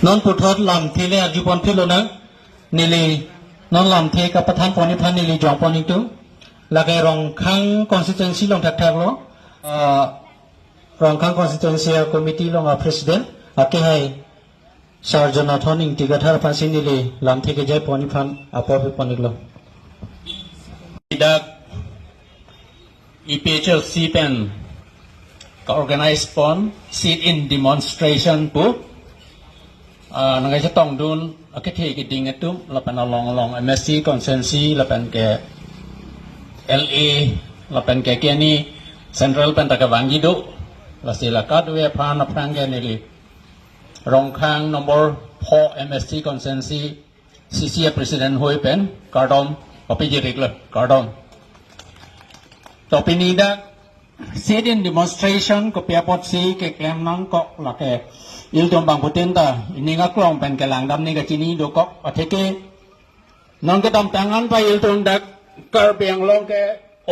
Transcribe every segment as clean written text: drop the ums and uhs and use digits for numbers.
non puthot lam thile arjupon philo na nili non lam the ka pathan poni phan nili jong poni tu lagai rong khang constituency long thak thak lo rong khang constituency committee long president ake hai sarjana thoning tigathar phasin nili lam theke jai poni phan apo poni lo dak EPHLC pen organize pon sit in demonstration pu nangai sa tong dun akhe ke ding atum la pan long MSC consensi la pan ke LA la pan ke ni central pan ta ka wangi do la sila ka do pha na prang ke ni li rong khang number 4 MSC consensi CC president hoi pen kardom papi jirik la kardom to pinida sit in demonstration ko pia pot si ke klem nang ko la ke il tom bang putin ta ini nga klong pen ke lang dam ni ka chini do ko atheke non ke dam tangan pa il tom dak kar biang long ke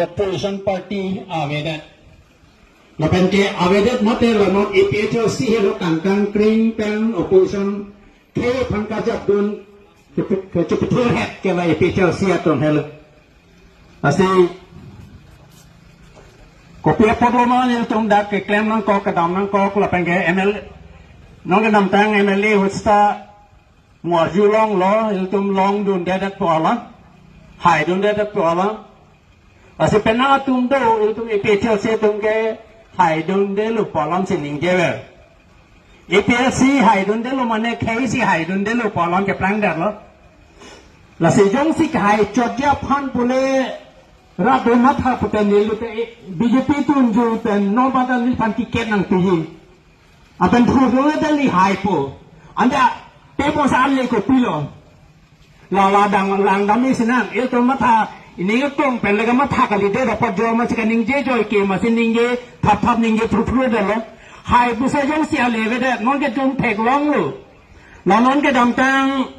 opposition party aveda la pen ke avedet mote la non EPHLC helo kang kring pen opposition ke phan ka jap dun ke chupu het ke la EPHLC aton helo asi Kopia podloman il tum dak ke klem nang ko kadam nang ko la penge ML nong ke dam tang MLA hutsta muar julong lo il tum long dun dedat pola hai dun dedat pola asi pena tum do il tum EPHLC tum ke hai dun de lu polam sining jewer EPHLC hai dun de lu mane KC hai dun de lu polam ke plang dat lo la si jong si hai chotya phan pule Rabu matha putan nilu te BJP tunju ten no badal ni pan tiket nang tuhi. Apan thuru dali haipo. Anda pepo sale ko pilo. La dang lang dami sinan il to matha ini tong pen lega matha kali de dapat jo ma sika ningje joy ke masin ningge thap ningge thuru dalo. Hai bu sa jong sia leve de non ke tung thek long lu. La non ke dam tang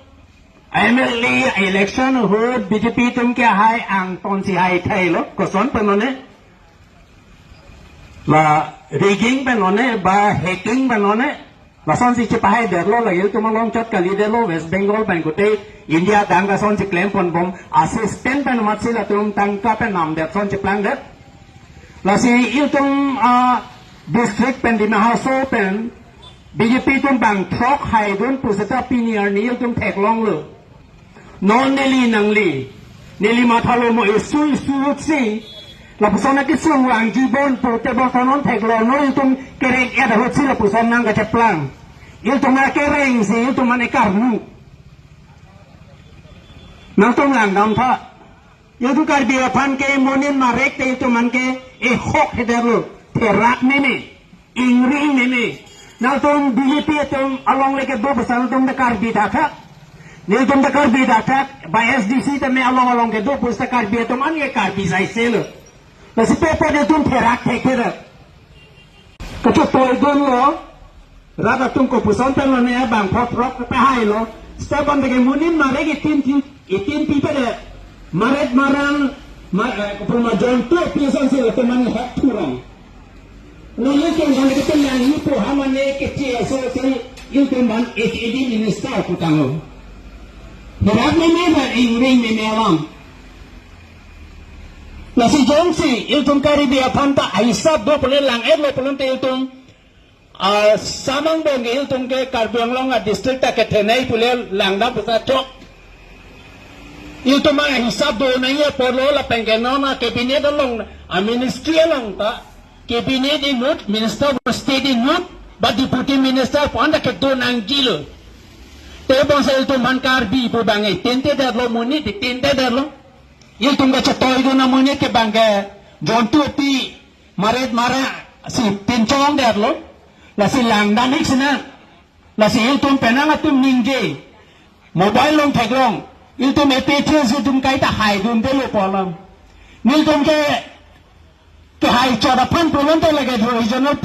MLA election ho BJP tum ke hai ang ton si hai thai lo ko son panone la rigging panone ba hacking panone la son si chipai der lo la yel tum long chat kali de lo West Bengal pan ko te India dang ka son si claim pon bom assistant pan mat si la tum tang ka pan nam der son si plan der la si il tum district pen di mahaso pen BJP tum bang trok hai dun pusata pinier ni il tum thek long lo non neli nangli neli mathalo mo isu si la persona que son wang jibon po te bo non theklo no itum kereng ada hotsi la persona nang ka cheplang il tum na kereng si il tum mane karnu nang tum lang dam tha il tum kar bia phan ke monin marek te tum man ke e hok hederlo terak nene ingring nene nang tum BJP tum along leke do besar tum de kar bi tha Nil tum da karbi datak by SDC te me along ke do pusta karbi to man ye karbi sai selo. La si pepe de tum perak thekera. Kacho toy don lo rada tum ko pusan tan ne bang prop pe hai lo. Stepan de munin mare ke tin pi pe de maret maran ko proma jon to pisan se te man hak turang. No ye ke ngan ke tan ni po hamane ke ti so il tum ban HED minister putango. Berat ni ber ingring ni melam. Nasi jongsi iltum kari dia panta aisab do pulin lang lo pulin te iltum samang dong iltum ke karbiang long district ta ke thenai pulin lang da pusa chok. Iltum ang aisab do na ye perlo la pengeno na cabinet long ministry long ta cabinet inut minister of state inut but deputy minister panda ke do nang gilo. Tebong sa iltum man karbi po bangay tinte derlo muni di tinte derlo iltum ga chatoy do na muni ke bangay jontu pi maret mara si pinchong derlo la si langdan iksina la si iltum penang atum ningge mobile long thaglong iltum EPHLC iltum kai ta hai dun de lo polam niltum ke hai chora phan polon to lage regional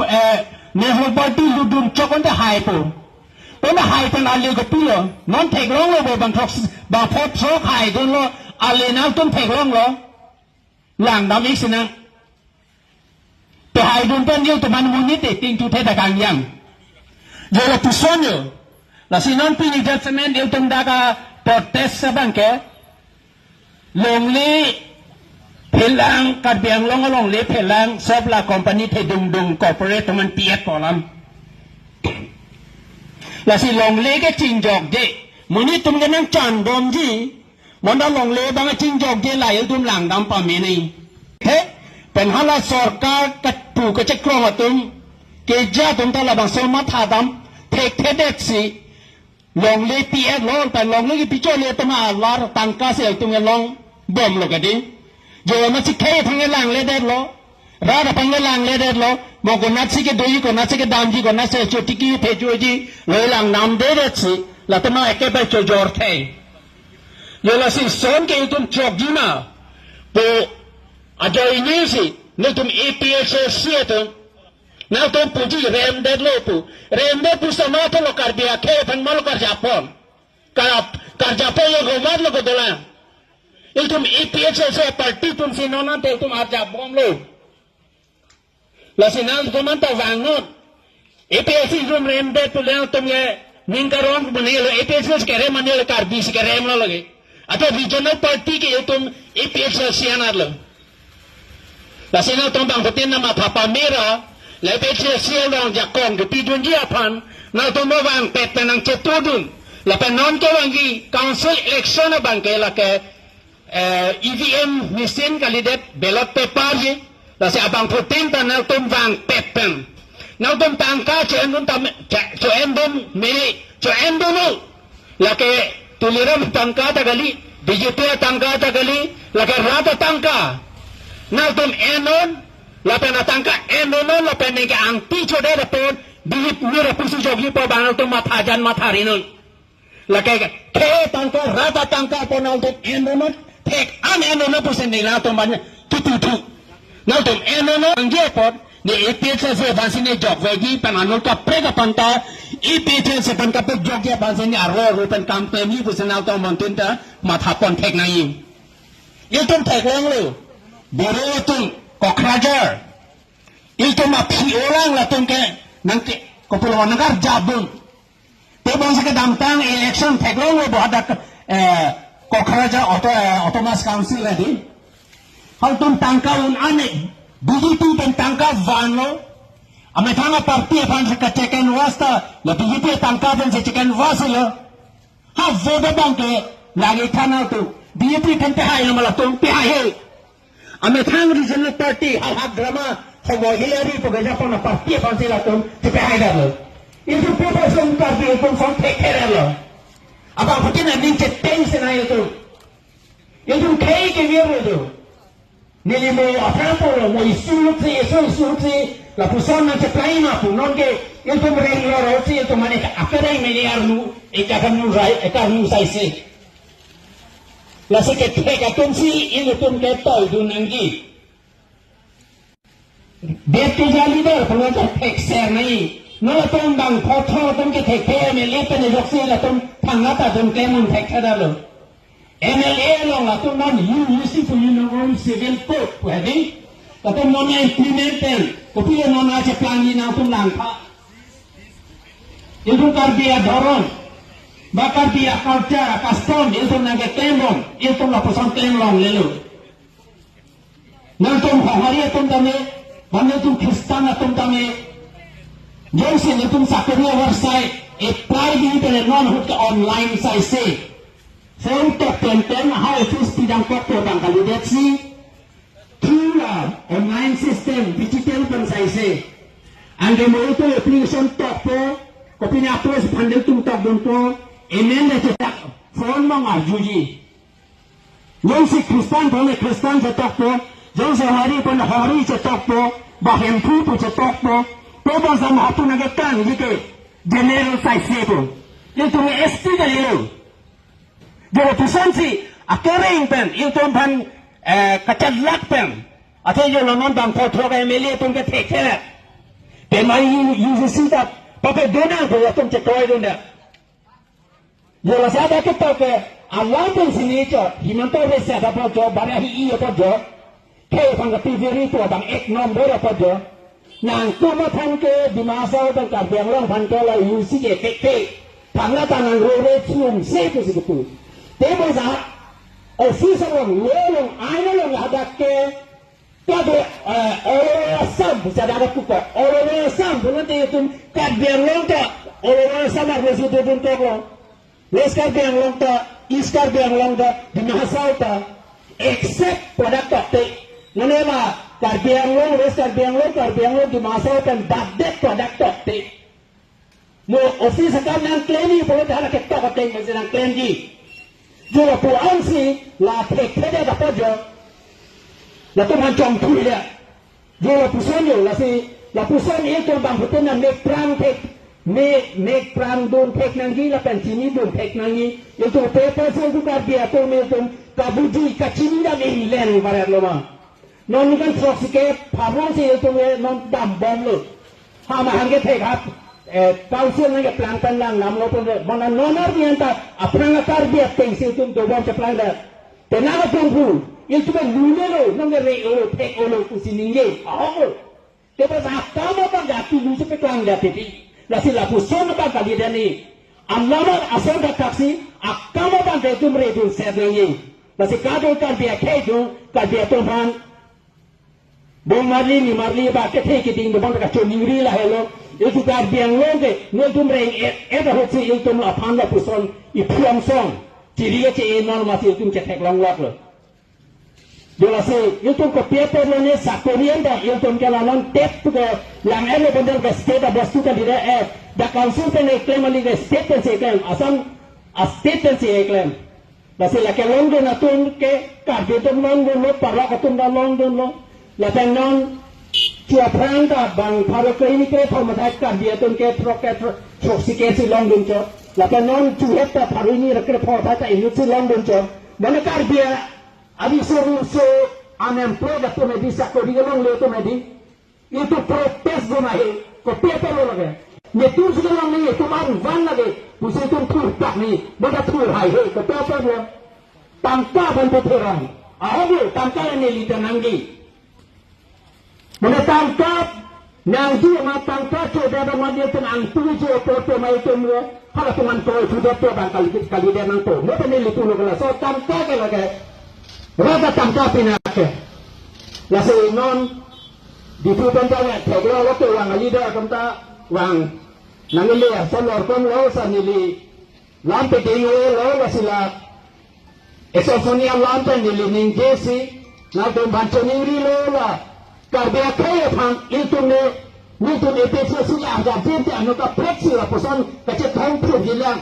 Nehru party ludun chokon de hai po Pena hai pen ali ko pilo non thek long lo bang thok ba phot thok hai don lo ali na tum thek long lo lang dam isina pe hai don pen yo to man munit te ting tu the da kang yang yo lo pusonyo la sinon pi adjustment il tum daga protest sa bangke long li pelang kat biang long li pelang sob la company the dung corporate man piet kolam la si long li ke ching jok de muni tum ke nang chan bom ji mon da long li bang ching jok de la il tum lang dam pa me ni he pen hala sarkar kat pu ke chekrong atum ke ja tum ta la bang so ma tha dam thek thedet si long le piet lo pa long le pi cho le tama lar tangka se tum long bom lo ka di jo ma chi khe thang lang le det lo ra da pang lang le det lo mo ko na chi ke doi ko na chi ke dam ji ko na se cho tiki phe jo ji lo lang nam de de chi la tama ke ba cho jor the yo la si son ke tum chok ji ma po ajo ini si ne tum EPS se tum na tum puji rem det lo pu sama to lo kar dia ke pan mal kar japon kar japon yo go mar lo ko dola il tum EPS se parti tum sinona te tum aja bom lo la sinal tum anta vangot EPS tum rem det tu le tum ye ningaron bunelo EPS ke rem manel kar bis ke rem lo lage atau regional party ke tum EPS se anar lo la sinal tum bang betin nama papa mera la EPS se long jakong ke pidun dia pan na tum bang pet penang cetudun la penon ke wangi council election bang ke la ke EVM mesin kalidet ballot paper je la se abang putin tanal tum wang pepen na tum tangka cho endun tam cho endun me cho endun la ke tuliram tangka ta gali digital tangka ta gali la ke rata tangka na tum enon la pena tangka endun la pena ke angti cho de report digit mira pusu jogi pa banal tum mathajan matharinul la ke tangka rata tangka ponal tum endun tek an enono pusen ni la tum ban tu na tum enono angge pot ni EPS se vansine jok vegi pananul ka prega panta EPS se pan ka pe jok ya vansine arro rupen campaign pusen na tum montun ta matha pon tek na yin il tum tek lang lu boro tum kokrajar il tum api orang la tum ke nangke kopulon nagar jabun te bangsa ke damtang election tek lang lu bo ada Kokaraja Autonomous Council lagi. Hal tum tangka un ane begitu tum tangka vano. Ame thanga parti apan se kecekan wasta la begitu tangka dan se kecekan wasilo. Ha voda bangke lagi thana tu. Begitu kan tehai nama la tum tehai. Ame thang regional party hal drama homo Hillary pagaja pon parti apan se la tum tehai dah. Itu pun son parti tum son tehai dah. Abang putin adin ceteng senai itu kaya ke biar itu ni mo apa lo mo isu si la pusan na cepai ma pun non ke itu mereng lo roti itu mana apa dah ini arnu ikan sai se la se ke tum si itu tum ke tol du nanggi betul jali dah kalau tak ekser naik Nala tum bang photo tum ke thek the MLA pe ne jokse la tum thanga ta tum ke mun thek thada lo MLA lo la tum non UC fu uniform civil code pu hadi la tum non implement ko pi non na che plan ni na tum lang tha itu kar dia doron bakar dia culture custom itu na ke temon itu la posan temon lelo nan tum hari tum tame bande tum kristan tum tame Jom se ni tum sakariya website apply di pe non hut ke online sai se sem top 10 how office pidang kok to bang kandidat si thula online system digital pan sai se ande mo itu application top to kopi ni approach pandel tum top don to email le tak phone mang arjuji jom se kristan bole kristan se top to jom se hari pan hari se top to bahem pu se top to Todo sama hatu nagetan gitu general size itu itu ST dari lo jadi pesan si akering pen itu pan kacadlak pen atau jo lonon bang potro ka MLA pun ke thekela pemai UCC ta pape dona ko atum cekoi dona jo la sada ke to ke Allah pun sini cho himanto re sa da po jo barahi i po jo ke pang ka TV itu bang ek nomor apa jo Nang kuma than ke dimasa tang ka biang long than ke la UC ke Tangga tangan role cium seku sebetul. Tebo zah officer orang lelong aina long ada ke kado orang sam bisa ada kupa orang sam nanti itu kadbiang long ta orang sam ada sudah bentuk long leskar biang long ta iskar biang long ta di mahasal ta except pada kate nanema kadbiang long leskar biang long di mahasal ta badet pada kate mo officer kan yang claim ni boleh dah nak kita kate macam claim ni jua pu ansi la tek tek dapat jo la tu macam tu dia jua pu sonyo la pu son itu bang betul nak make pram don tek nangi la pensini don tek nangi itu paper so tu kar dia tu me tu kabuji kacini dah ni len barat loma non kan troxike phamon se itu me non dam bom lo ha ma hange tek hap council nang plan tan lang nam lo pun mana nonar ni anta apna kar dia pensil tu do bom plan da tenaga tunggu itu kan lune lo nang re o tek o lo kusini ye oh te pas akama pa gatu lu se petang da teti la si la puson pa kali da ni Allah asal da taksi akama pa de tu mre tu se de ye la si kado kan dia ke tu ka dia tu han bom marli ni marli ba ke the ke ding do bang ka choni ri la hello itu kar biang longe no tu mre eta hotsi il tu la phan la puson I phuang song ciri che non ma ti tu ke thek long lok lo Jola se itu ko paper lo ne sakorian da itu ke lalan tep tu ko lang ele bendel ke state bos tu ka dire da council pe ne claim ali ke state se claim asam a state se claim da se la ke long do na tun ke ka de to long do lo parla ka tun da long do lo la pen non chua prang da bang pharo ke ni ke thom da ka dia tun ke tro si ke si long do cho la pen non chu het ta pharo ni ra ke pho tha ta ini si long do cho mana ka dia Abi suruh unemployed atau medi sakori gelong le to medi itu protes guna he ko paper lo lage ne tu gelong ni itu man van lage pusi tu tur tak ni boda tur hai he ko paper lo tanpa bantu terang aho tanpa ni lita nangi mana tanpa nangi ma tanpa coba da ma dia tenang tu je to mai tu lo hala tu man to sudah to bang kali dia nang to ne ni litu lo kala so tanpa ke lage Rada tangkap pinake. Lasi non di tujuan jalan teglo waktu wang alida kanta wang nangili sonor kon lo sanili lampe tingo lo lasila esofonia lampe nili ningjesi na do bancho ningri lo la karbia kaya pang itu ne nitu ne pese suya aja jente anu ka preksi la poson kace thong pru hilang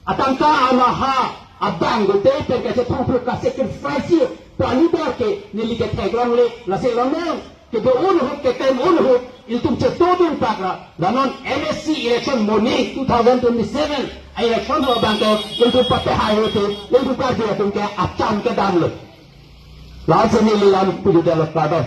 atangka amaha abang gote per kace thong pru ka sacrifice pali ke nili ke thaiglong le la se long ne ke do un hok ke tem un hok iltum che todun pakra danon MSc election moni 2027 election ho bangko iltum patte hai hote iltum ka dia tum ke acham ke dam le la se nili lan puju dalak pada